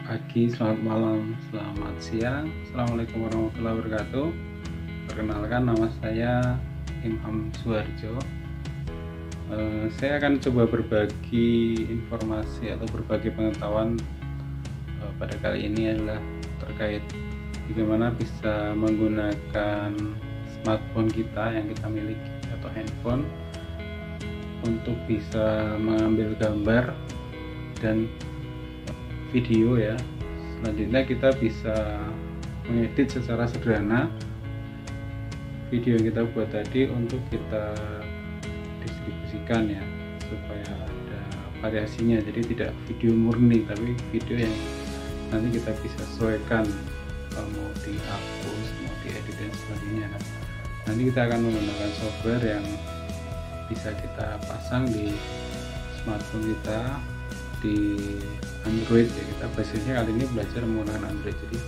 Pagi, selamat malam, selamat siang. Assalamualaikum warahmatullahi wabarakatuh. Perkenalkan, nama saya Imam Suharjo. Saya akan coba berbagi informasi atau berbagi pengetahuan pada kali ini adalah terkait bagaimana bisa menggunakan smartphone kita yang kita miliki atau handphone untuk bisa mengambil gambar dan video ya. Selanjutnya kita bisa mengedit secara sederhana video yang kita buat tadi untuk kita distribusikan ya, supaya ada variasinya, jadi tidak video murni tapi video yang nanti kita bisa sesuaikan mau dihapus, mau diedit dan sebagainya. Nanti kita akan menggunakan software yang bisa kita pasang di smartphone kita, di Android ya. Kita basisnya kali ini belajar menggunakan Android, jadi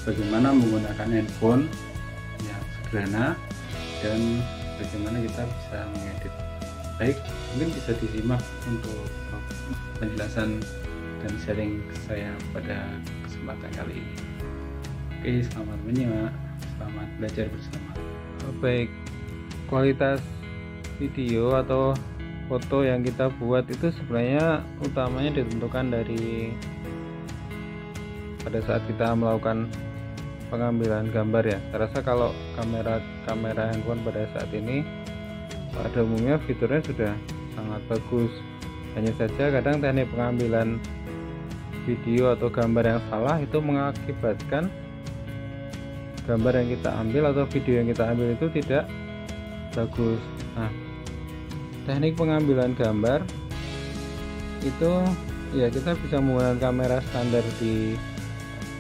bagaimana menggunakan handphone yang sederhana dan bagaimana kita bisa mengedit. Baik, mungkin bisa disimak untuk penjelasan dan sharing saya pada kesempatan kali ini. Oke, selamat menyimak, selamat belajar bersama. Baik, kualitas video atau foto yang kita buat itu sebenarnya utamanya ditentukan dari pada saat kita melakukan pengambilan gambar ya. Saya rasa kalau kamera handphone pada saat ini pada umumnya fiturnya sudah sangat bagus. Hanya saja kadang teknik pengambilan video atau gambar yang salah itu mengakibatkan gambar yang kita ambil atau video yang kita ambil itu tidak bagus. Nah, teknik pengambilan gambar itu ya kita bisa menggunakan kamera standar di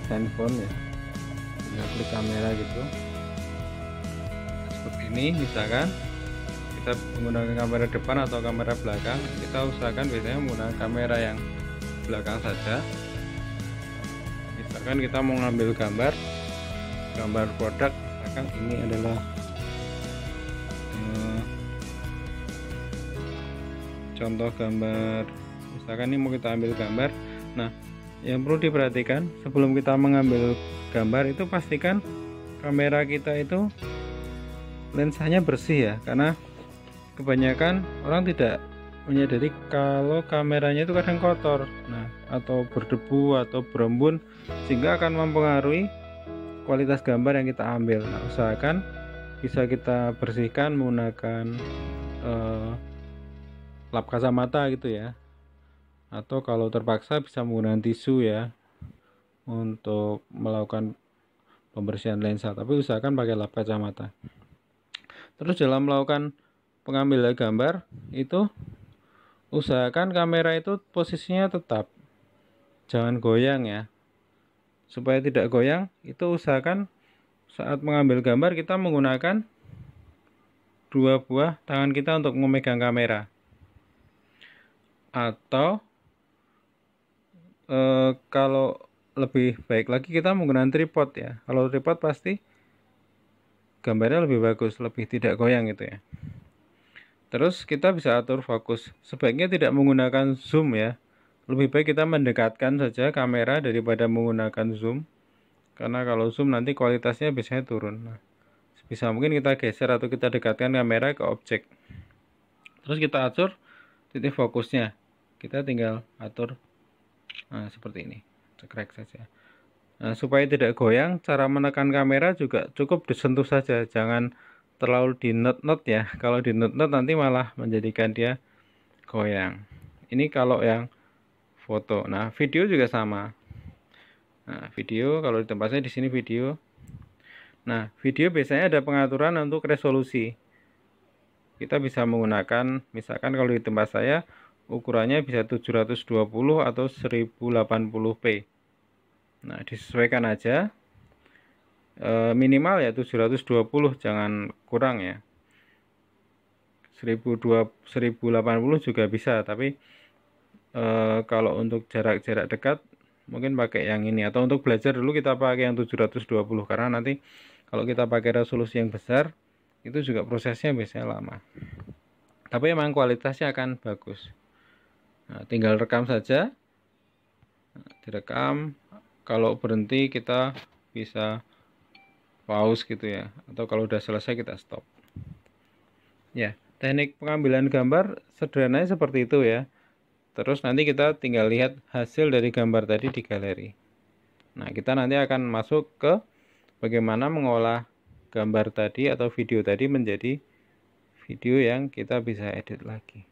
handphone ya, tinggal klik kamera gitu seperti ini. Misalkan kita menggunakan kamera depan atau kamera belakang, kita usahakan biasanya menggunakan kamera yang belakang saja. Misalkan kita mau ngambil gambar produk, misalkan ini adalah contoh gambar, misalkan ini mau kita ambil gambar. Nah, yang perlu diperhatikan sebelum kita mengambil gambar itu pastikan kamera kita itu lensanya bersih ya, karena kebanyakan orang tidak menyadari kalau kameranya itu kadang kotor, nah atau berdebu atau berembun, sehingga akan mempengaruhi kualitas gambar yang kita ambil. Nah, usahakan bisa kita bersihkan menggunakan lap kacamata gitu ya, atau kalau terpaksa bisa menggunakan tisu ya untuk melakukan pembersihan lensa, tapi usahakan pakai lap kacamata. Terus dalam melakukan pengambilan gambar itu usahakan kamera itu posisinya tetap, jangan goyang ya. Supaya tidak goyang itu usahakan saat mengambil gambar kita menggunakan dua buah tangan kita untuk memegang kamera, atau kalau lebih baik lagi kita menggunakan tripod ya. Kalau tripod pasti gambarnya lebih bagus, lebih tidak goyang gitu ya. Terus kita bisa atur fokus, sebaiknya tidak menggunakan zoom ya, lebih baik kita mendekatkan saja kamera daripada menggunakan zoom, karena kalau zoom nanti kualitasnya biasanya turun. Nah, bisa mungkin kita geser atau kita dekatkan kamera ke objek, terus kita atur titik fokusnya, kita tinggal atur seperti ini, cekrek saja. Nah, supaya tidak goyang, cara menekan kamera juga cukup disentuh saja, jangan terlalu di not ya. Kalau di not nanti malah menjadikan dia goyang. Ini kalau yang foto. Nah, video juga sama. Nah, video kalau di tempat saya di sini video. Nah, video biasanya ada pengaturan untuk resolusi. Kita bisa menggunakan, misalkan kalau di tempat saya ukurannya bisa 720 atau 1080p. Nah, disesuaikan aja. Minimal ya 720, jangan kurang ya. 1080 juga bisa, tapi kalau untuk jarak-jarak dekat mungkin pakai yang ini, atau untuk belajar dulu kita pakai yang 720, karena nanti kalau kita pakai resolusi yang besar itu juga prosesnya biasanya lama, tapi emang kualitasnya akan bagus. Nah, tinggal rekam saja, direkam kalau berhenti kita bisa pause gitu ya, atau kalau udah selesai kita stop. Ya, teknik pengambilan gambar sederhananya seperti itu ya. Terus nanti kita tinggal lihat hasil dari gambar tadi di galeri. Nah, kita nanti akan masuk ke bagaimana mengolah gambar tadi atau video tadi menjadi video yang kita bisa edit lagi.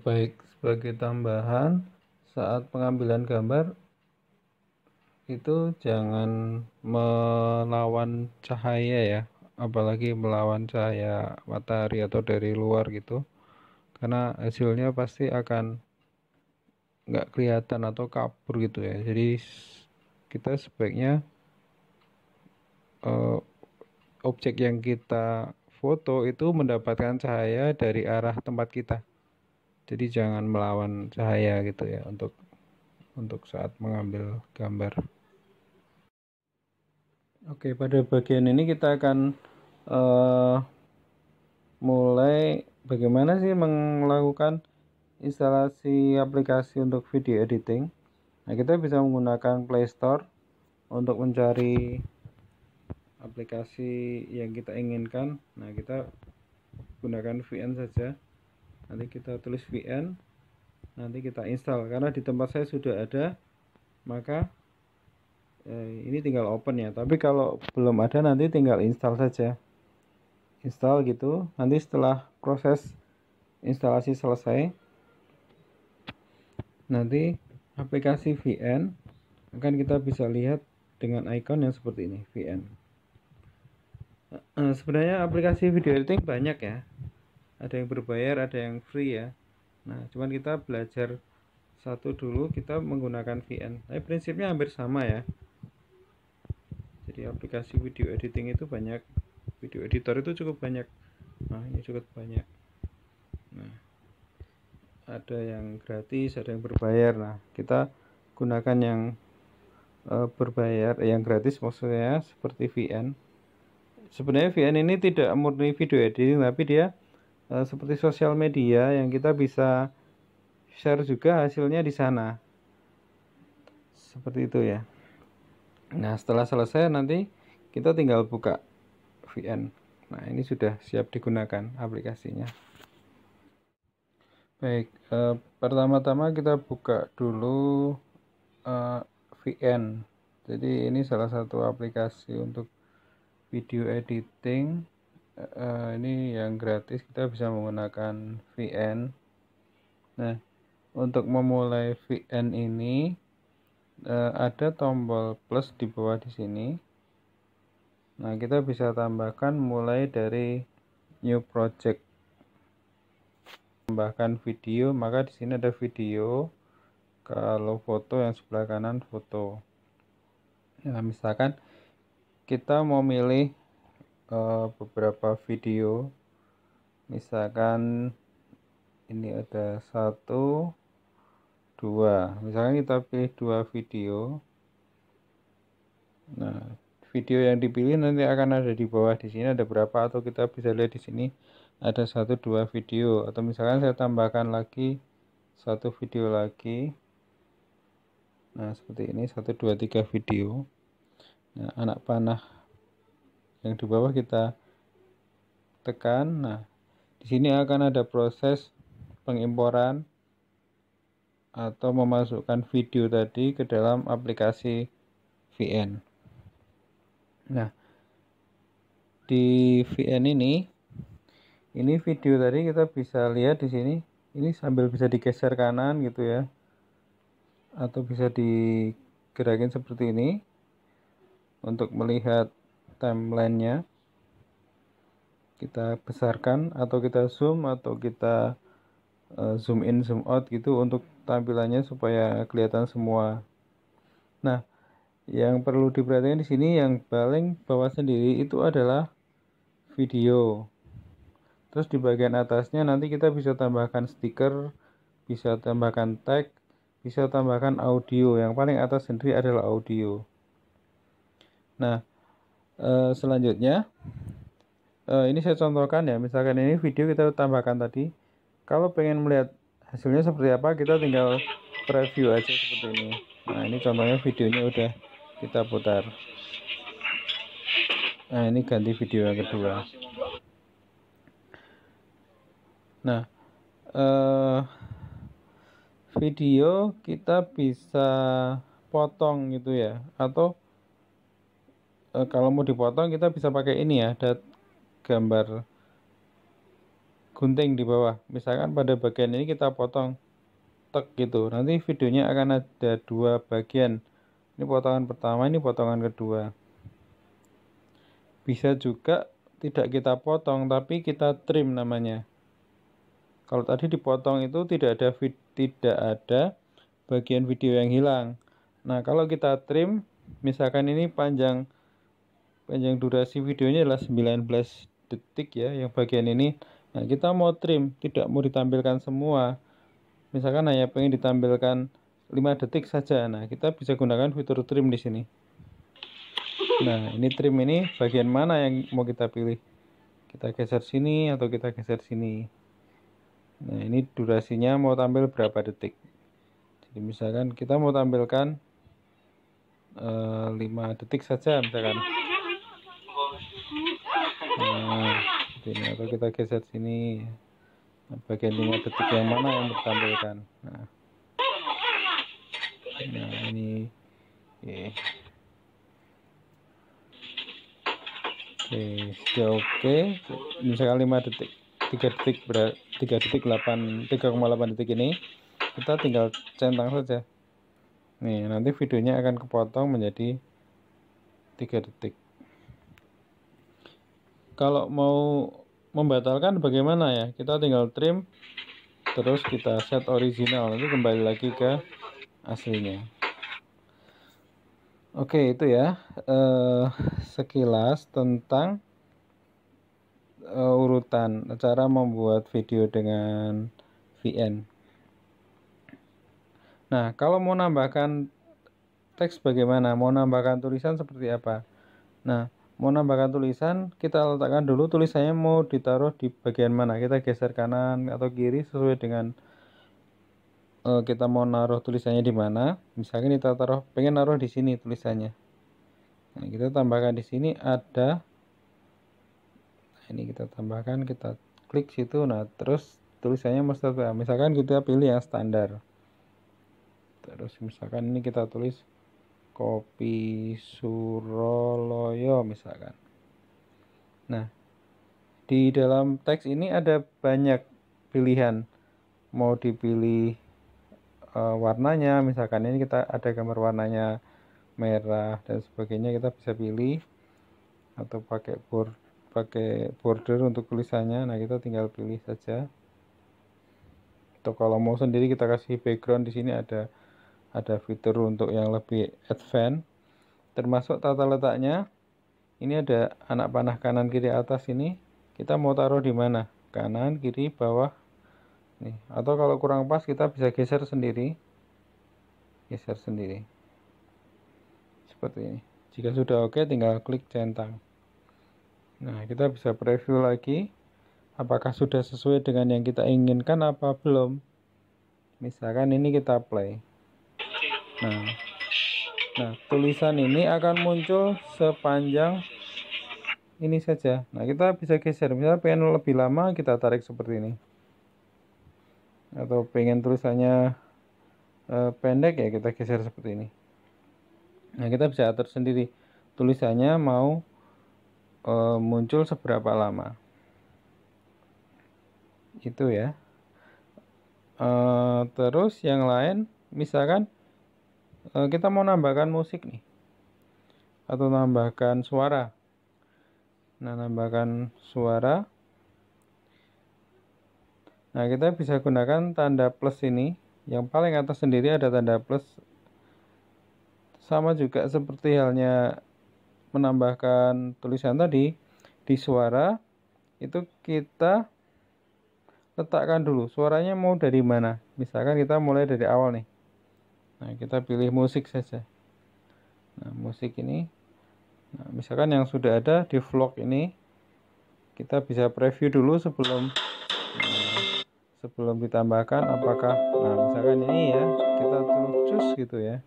Baik, sebagai tambahan, saat pengambilan gambar itu jangan melawan cahaya ya, apalagi melawan cahaya matahari atau dari luar gitu, karena hasilnya pasti akan nggak kelihatan atau kabur gitu ya. Jadi kita sebaiknya objek yang kita foto itu mendapatkan cahaya dari arah tempat kita. Jadi jangan melawan cahaya gitu ya untuk saat mengambil gambar. Oke, pada bagian ini kita akan mulai bagaimana sih melakukan instalasi aplikasi untuk video editing. Nah, kita bisa menggunakan Play Store untuk mencari aplikasi yang kita inginkan. Nah, kita gunakan VN saja. Nanti kita tulis VN, nanti kita install. Karena di tempat saya sudah ada, maka ini tinggal open ya. Tapi kalau belum ada nanti tinggal install saja. Install gitu. Nanti setelah proses instalasi selesai, nanti aplikasi VN akan kita bisa lihat dengan icon yang seperti ini, VN. Sebenarnya aplikasi video editing banyak ya, ada yang berbayar, ada yang free ya. Nah, cuman kita belajar satu dulu, kita menggunakan VN. Tapi prinsipnya hampir sama ya. Jadi aplikasi video editing itu banyak, video editor itu cukup banyak. Nah, ini cukup banyak. Nah, ada yang gratis, ada yang berbayar. Nah, kita gunakan yang berbayar, yang gratis maksudnya seperti VN. Sebenarnya VN ini tidak murni video editing, tapi dia seperti sosial media yang kita bisa share juga hasilnya di sana. Seperti itu ya. Nah, setelah selesai nanti kita tinggal buka VN. Nah, ini sudah siap digunakan aplikasinya. Baik, pertama-tama kita buka dulu VN. Jadi ini salah satu aplikasi untuk video editing. Ini yang gratis, kita bisa menggunakan VN. Nah, untuk memulai VN ini ada tombol plus di bawah di sini. Nah, kita bisa tambahkan mulai dari new project, tambahkan video, maka di sini ada video. Kalau foto yang sebelah kanan foto. Nah, misalkan kita mau milih beberapa video, misalkan ini ada 1, 2, misalkan kita pilih 2 video. Nah, video yang dipilih nanti akan ada di bawah di sini ada berapa, atau kita bisa lihat di sini ada 1, 2 video, atau misalkan saya tambahkan lagi 1 video lagi. Nah, seperti ini 1, 2, 3 video. Nah, anak panah yang di bawah kita tekan. Nah, di sini akan ada proses pengimporan atau memasukkan video tadi ke dalam aplikasi VN. Nah, di VN ini video tadi kita bisa lihat di sini. Ini sambil bisa digeser kanan gitu ya, atau bisa digerakin seperti ini untuk melihat timelinenya. Kita besarkan atau kita zoom atau kita zoom in zoom out gitu untuk tampilannya supaya kelihatan semua. Nah, yang perlu diperhatikan di sini yang paling bawah sendiri itu adalah video. Terus di bagian atasnya nanti kita bisa tambahkan stiker, bisa tambahkan tag, bisa tambahkan audio. Yang paling atas sendiri adalah audio. Nah, selanjutnya ini saya contohkan ya, misalkan ini video kita tambahkan tadi. Kalau pengen melihat hasilnya seperti apa kita tinggal preview aja seperti ini. Nah ini contohnya videonya udah kita putar. Nah ini ganti video yang kedua. Nah video kita bisa potong gitu ya, atau kalau mau dipotong kita bisa pakai ini ya, ada gambar gunting di bawah. Misalkan pada bagian ini kita potong tek gitu, nanti videonya akan ada dua bagian, ini potongan pertama, ini potongan kedua. Bisa juga tidak kita potong tapi kita trim namanya. Kalau tadi dipotong itu tidak ada bagian video yang hilang. Nah kalau kita trim, misalkan ini panjang durasi videonya adalah 19 detik ya, yang bagian ini. Nah kita mau trim, tidak mau ditampilkan semua, misalkan hanya pengen ditampilkan 5 detik saja. Nah kita bisa gunakan fitur trim di sini. Nah ini trim, ini bagian mana yang mau kita pilih, kita geser sini atau kita geser sini. Nah ini durasinya mau tampil berapa detik. Jadi misalkan kita mau tampilkan 5 detik saja misalkan. Nah ini, atau kita geser sini. Nah, bagian 5 detik yang mana yang ditampilkan. Nah ini sudah oke. Misalkan 5 detik, 3 detik 3,8 detik ini kita tinggal centang saja. Nih nanti videonya akan kepotong menjadi 3 detik. Kalau mau membatalkan bagaimana ya, kita tinggal trim terus kita set original, nanti kembali lagi ke aslinya. Oke itu ya sekilas tentang urutan cara membuat video dengan VN. Nah kalau mau nambahkan teks bagaimana, mau nambahkan tulisan seperti apa. Nah mau nambahkan tulisan, kita letakkan dulu tulisannya mau ditaruh di bagian mana, kita geser kanan atau kiri sesuai dengan kita mau naruh tulisannya di mana. Misalkan kita pengen naruh di sini tulisannya. Nah kita tambahkan di sini ada, nah, ini kita tambahkan, kita klik situ. Nah terus tulisannya misalkan kita pilih yang standar. Terus misalkan ini kita tulis Kopi Suroloyo misalkan. Nah di dalam teks ini ada banyak pilihan, mau dipilih warnanya, misalkan ini kita ada gambar warnanya merah dan sebagainya, kita bisa pilih, atau pakai border untuk tulisannya. Nah kita tinggal pilih saja. Atau kalau mau sendiri kita kasih background, di sini ada fitur untuk yang lebih advance, termasuk tata letaknya. Ini ada anak panah kanan kiri atas, ini kita mau taruh di mana, kanan kiri bawah nih. Atau kalau kurang pas kita bisa geser sendiri seperti ini. Jika sudah oke tinggal klik centang. Nah kita bisa preview lagi apakah sudah sesuai dengan yang kita inginkan apa belum. Misalkan ini kita play. Nah tulisan ini akan muncul sepanjang ini saja. Nah kita bisa geser, misalnya pengen lebih lama kita tarik seperti ini, atau pengen tulisannya pendek ya kita geser seperti ini. Nah kita bisa atur sendiri tulisannya mau muncul seberapa lama, itu ya. Terus yang lain, misalkan kita mau nambahkan musik nih, atau nambahkan suara. Nah nambahkan suara, nah kita bisa gunakan tanda plus ini, yang paling atas sendiri ada tanda plus. Sama juga seperti halnya menambahkan tulisan tadi, di suara itu kita letakkan dulu suaranya mau dari mana. Misalkan kita mulai dari awal nih. Nah kita pilih musik saja. Nah musik ini, nah, misalkan yang sudah ada di vlog ini, kita bisa preview dulu sebelum sebelum ditambahkan apakah, nah misalkan ini ya, kita choose gitu ya,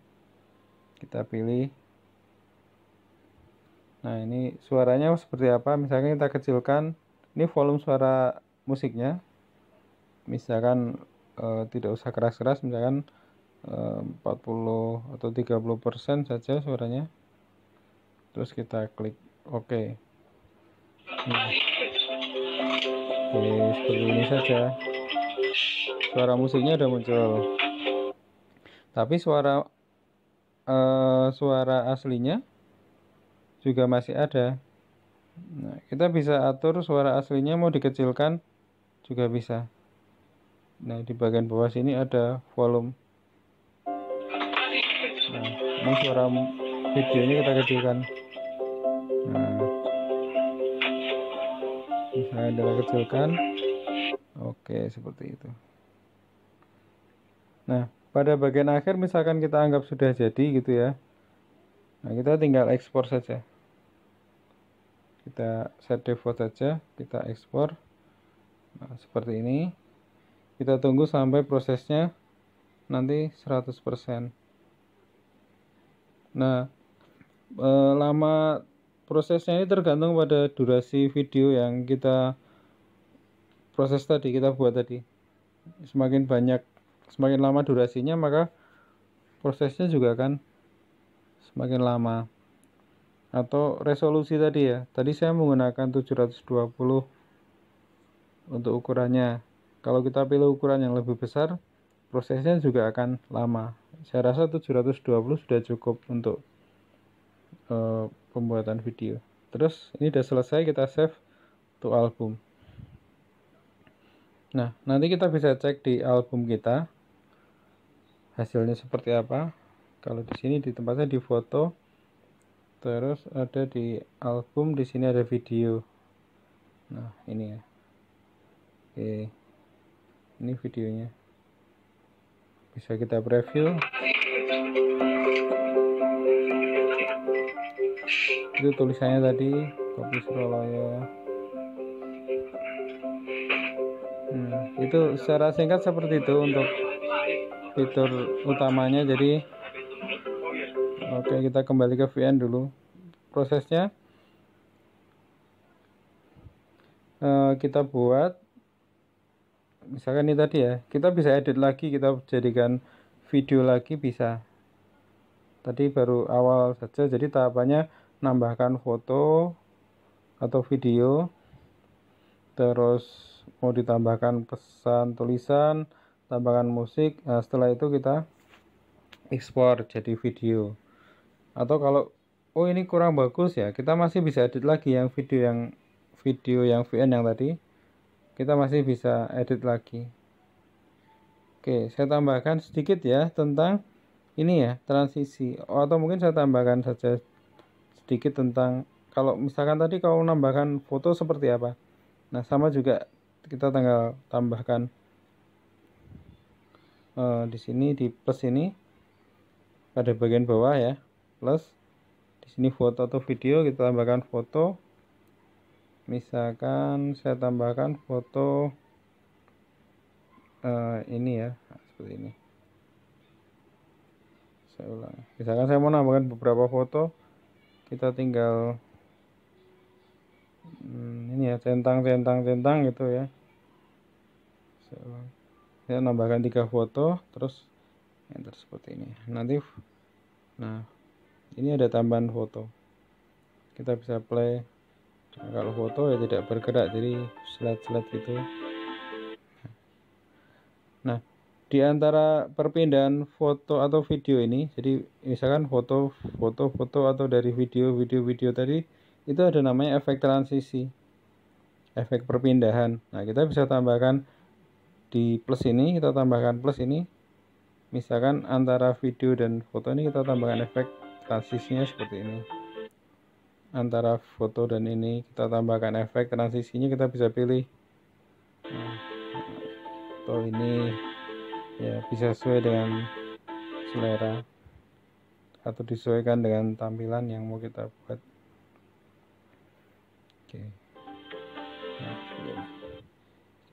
kita pilih. Nah ini suaranya seperti apa, misalkan kita kecilkan, ini volume suara musiknya, misalkan tidak usah keras-keras, misalkan 40 atau 30% saja suaranya, terus kita klik OK. Oke, seperti ini saja, suara musiknya udah muncul, tapi suara aslinya juga masih ada. Nah, kita bisa atur suara aslinya mau dikecilkan juga bisa. Nah, di bagian bawah sini ada volume. Nah, ini suara videonya kita kecilkan. Nah, misalnya kita kecilkan. Oke, seperti itu. Nah, pada bagian akhir misalkan kita anggap sudah jadi gitu ya. Nah, kita tinggal ekspor saja. Kita set default saja, kita ekspor. Nah, seperti ini. Kita tunggu sampai prosesnya nanti 100%. Nah, lama prosesnya ini tergantung pada durasi video yang kita proses tadi, kita buat tadi. Semakin lama durasinya, maka prosesnya juga akan semakin lama. Atau resolusi tadi ya, tadi saya menggunakan 720 untuk ukurannya. Kalau kita pilih ukuran yang lebih besar, prosesnya juga akan lama. Saya rasa 720 sudah cukup untuk pembuatan video. Terus ini udah selesai, kita save to album. Nah, nanti kita bisa cek di album kita hasilnya seperti apa. Kalau di sini di tempatnya di foto, terus ada di album, di sini ada video. Nah, ini ya. Oke. Ini videonya. Bisa kita preview. Itu tulisannya tadi, Kopi Suralaya. Itu secara singkat seperti itu untuk fitur utamanya. Jadi oke, kita kembali ke VN dulu. Prosesnya kita buat, misalkan ini tadi ya, kita bisa edit lagi, kita jadikan video lagi bisa. Tadi baru awal saja, jadi tahapannya nambahkan foto atau video, terus mau ditambahkan pesan tulisan, tambahkan musik. Nah, setelah itu kita ekspor jadi video. Atau kalau ini kurang bagus ya, kita masih bisa edit lagi yang video yang VN yang tadi, kita masih bisa edit lagi. Oke, saya tambahkan sedikit ya tentang ini ya, transisi. Atau mungkin saya tambahkan saja sedikit tentang, kalau misalkan tadi kalau menambahkan foto seperti apa. Nah, sama juga kita tinggal tambahkan di sini, di plus ini pada bagian bawah ya, plus. Di sini foto atau video, kita tambahkan foto. Misalkan saya tambahkan foto ini ya, seperti ini. Saya ulang. Misalkan saya mau nambahkan beberapa foto, kita tinggal ini ya, centang gitu ya. Saya nambahkan 3 foto, terus enter seperti ini. Nanti, nah ini ada tambahan foto, kita bisa play. Nah, kalau foto ya tidak bergerak, jadi slide gitu. Nah, di antara perpindahan foto atau video ini, jadi misalkan foto atau dari video tadi, itu ada namanya efek transisi, efek perpindahan. Nah, kita bisa tambahkan di plus ini, kita tambahkan plus ini. Misalkan antara video dan foto ini kita tambahkan efek transisinya seperti ini. Antara foto dan ini kita tambahkan efek transisinya, kita bisa pilih. Nah, atau ini ya bisa sesuai dengan selera atau disesuaikan dengan tampilan yang mau kita buat. Oke. Nah,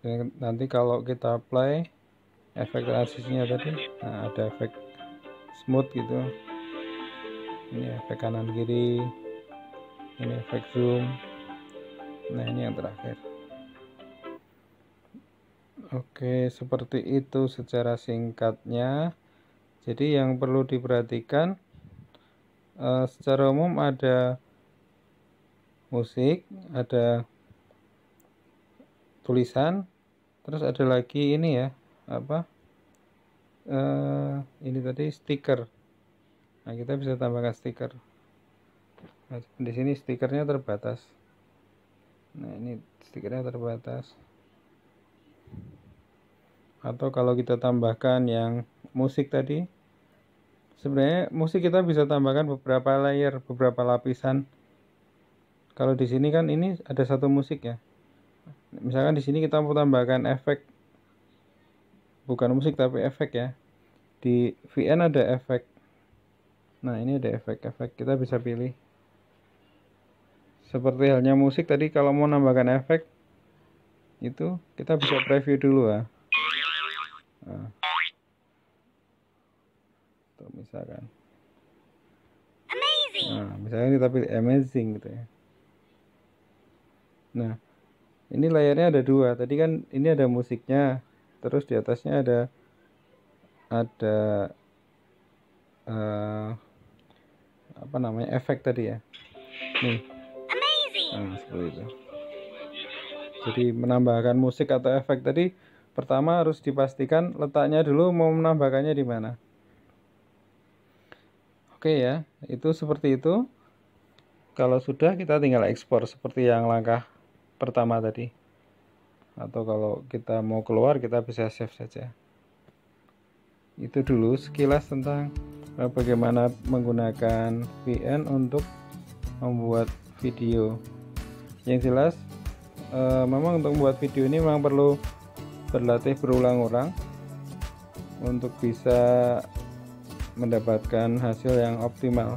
Dan nanti kalau kita play efek transisinya tadi, nah ada efek smooth gitu, ini efek kanan kiri, ini efek zoom, nah ini yang terakhir. Oke, seperti itu secara singkatnya. Jadi yang perlu diperhatikan, secara umum ada musik, ada tulisan, terus ada lagi ini ya, apa? Ini tadi stiker. Nah, kita bisa tambahkan stiker. Nah, di sini stikernya terbatas. Nah, ini stikernya terbatas. Atau kalau kita tambahkan yang musik tadi, sebenarnya musik kita bisa tambahkan beberapa layer, beberapa lapisan. Kalau di sini kan ini ada satu musik ya. Misalkan di sini kita mau tambahkan efek, bukan musik tapi efek ya. Di VN ada efek. Nah, ini ada efek-efek, kita bisa pilih. Seperti halnya musik tadi, kalau mau nambahkan efek itu kita bisa preview dulu ya. Nah, tuh misalkan. Nah, misalkan kita pilih amazing gitu ya. Nah, ini layarnya ada dua. Tadi kan ini ada musiknya, terus di atasnya ada apa namanya, efek tadi ya. Nih. Nah, seperti itu. Jadi menambahkan musik atau efek tadi, pertama harus dipastikan letaknya dulu, mau menambahkannya di mana. Oke ya, itu seperti itu. Kalau sudah, kita tinggal ekspor seperti yang langkah pertama tadi. Atau kalau kita mau keluar, kita bisa save saja. Itu dulu sekilas tentang bagaimana menggunakan VN untuk membuat video. Yang jelas, memang untuk membuat video ini memang perlu berlatih berulang-ulang untuk bisa mendapatkan hasil yang optimal.